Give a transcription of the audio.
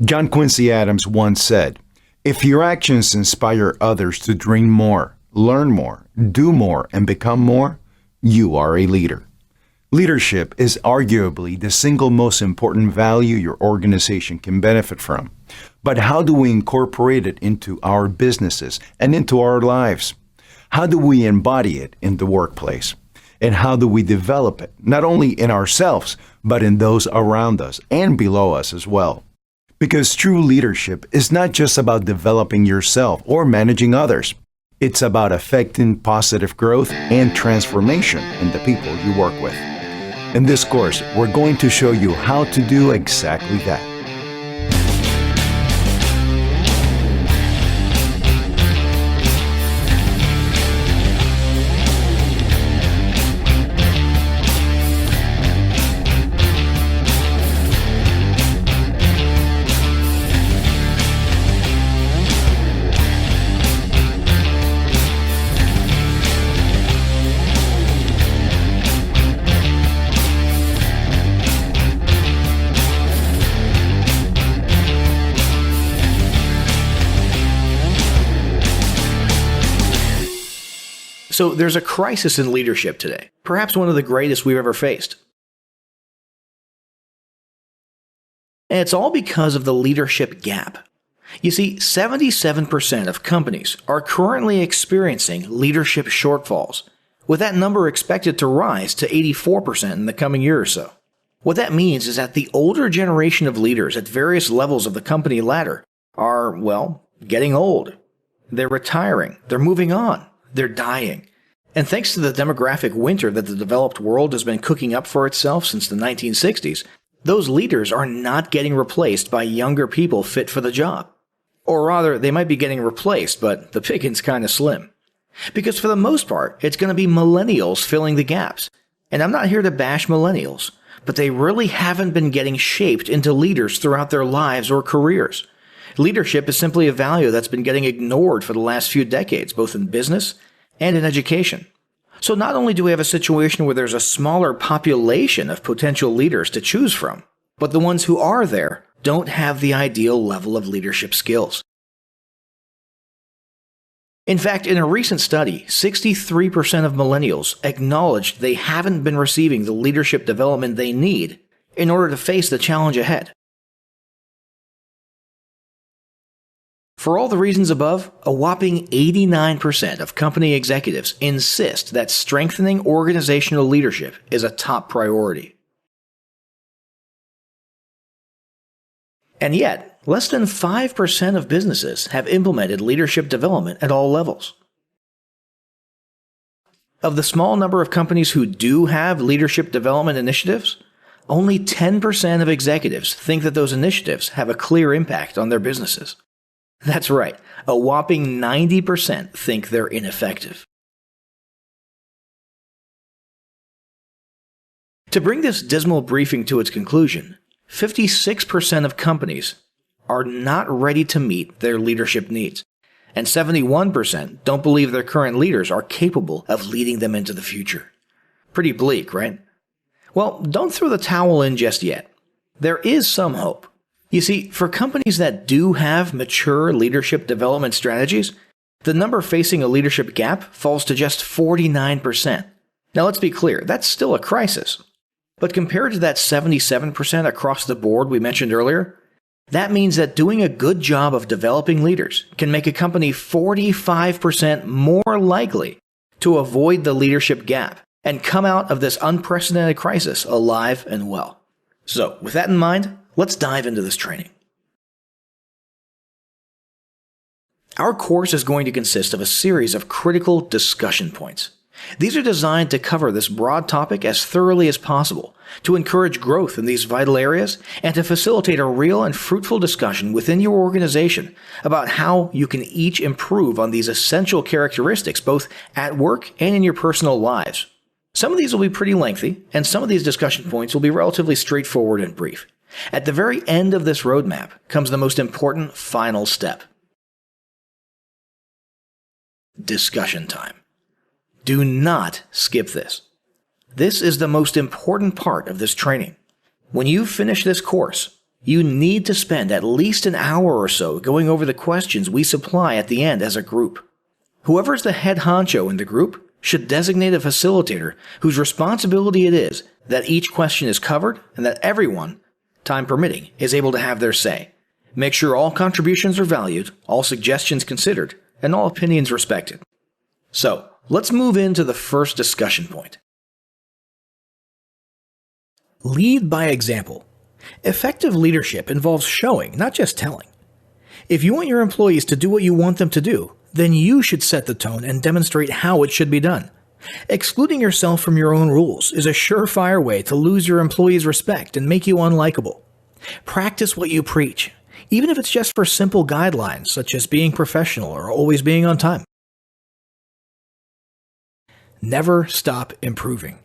John Quincy Adams once said, "If your actions inspire others to dream more, learn more, do more, and become more, you are a leader." Leadership is arguably the single most important value your organization can benefit from. But how do we incorporate it into our businesses and into our lives? How do we embody it in the workplace? And how do we develop it, not only in ourselves, but in those around us and below us as well? Because true leadership is not just about developing yourself or managing others. It's about affecting positive growth and transformation in the people you work with. In this course, we're going to show you how to do exactly that. So there's a crisis in leadership today, perhaps one of the greatest we've ever faced. And it's all because of the leadership gap. You see, 77% of companies are currently experiencing leadership shortfalls, with that number expected to rise to 84% in the coming year or so. What that means is that the older generation of leaders at various levels of the company ladder are, well, getting old. They're retiring, they're moving on, they're dying. And thanks to the demographic winter that the developed world has been cooking up for itself since the 1960s, those leaders are not getting replaced by younger people fit for the job. Or rather, they might be getting replaced, but the picking's kind of slim. Because for the most part, it's going to be millennials filling the gaps. And I'm not here to bash millennials, but they really haven't been getting shaped into leaders throughout their lives or careers. Leadership is simply a value that's been getting ignored for the last few decades, both in business and in education. So not only do we have a situation where there's a smaller population of potential leaders to choose from, but the ones who are there don't have the ideal level of leadership skills. In fact, in a recent study, 63% of millennials acknowledged they haven't been receiving the leadership development they need in order to face the challenge ahead. For all the reasons above, a whopping 89% of company executives insist that strengthening organizational leadership is a top priority. And yet, less than 5% of businesses have implemented leadership development at all levels. Of the small number of companies who do have leadership development initiatives, only 10% of executives think that those initiatives have a clear impact on their businesses. That's right, a whopping 90% think they're ineffective. To bring this dismal briefing to its conclusion, 56% of companies are not ready to meet their leadership needs, and 71% don't believe their current leaders are capable of leading them into the future. Pretty bleak, right? Well, don't throw the towel in just yet. There is some hope. You see, for companies that do have mature leadership development strategies, the number facing a leadership gap falls to just 49%. Now let's be clear, that's still a crisis. But compared to that 77% across the board we mentioned earlier, that means that doing a good job of developing leaders can make a company 45% more likely to avoid the leadership gap and come out of this unprecedented crisis alive and well. So, with that in mind, let's dive into this training. Our course is going to consist of a series of critical discussion points. These are designed to cover this broad topic as thoroughly as possible, to encourage growth in these vital areas, and to facilitate a real and fruitful discussion within your organization about how you can each improve on these essential characteristics both at work and in your personal lives. Some of these will be pretty lengthy, and some of these discussion points will be relatively straightforward and brief. At the very end of this roadmap comes the most important final step. Discussion time. Do not skip this. This is the most important part of this training. When you finish this course, You need to spend at least an hour or so going over the questions we supply at the end as a group. Whoever's the head honcho in the group should designate a facilitator whose responsibility it is that each question is covered and that everyone, time permitting, is able to have their say. Make sure all contributions are valued, all suggestions considered, and all opinions respected. So, let's move into the first discussion point. Lead by example. Effective leadership involves showing, not just telling. If you want your employees to do what you want them to do, then you should set the tone and demonstrate how it should be done. Excluding yourself from your own rules is a surefire way to lose your employees' respect and make you unlikable. Practice what you preach, even if it's just for simple guidelines such as being professional or always being on time. Never stop improving.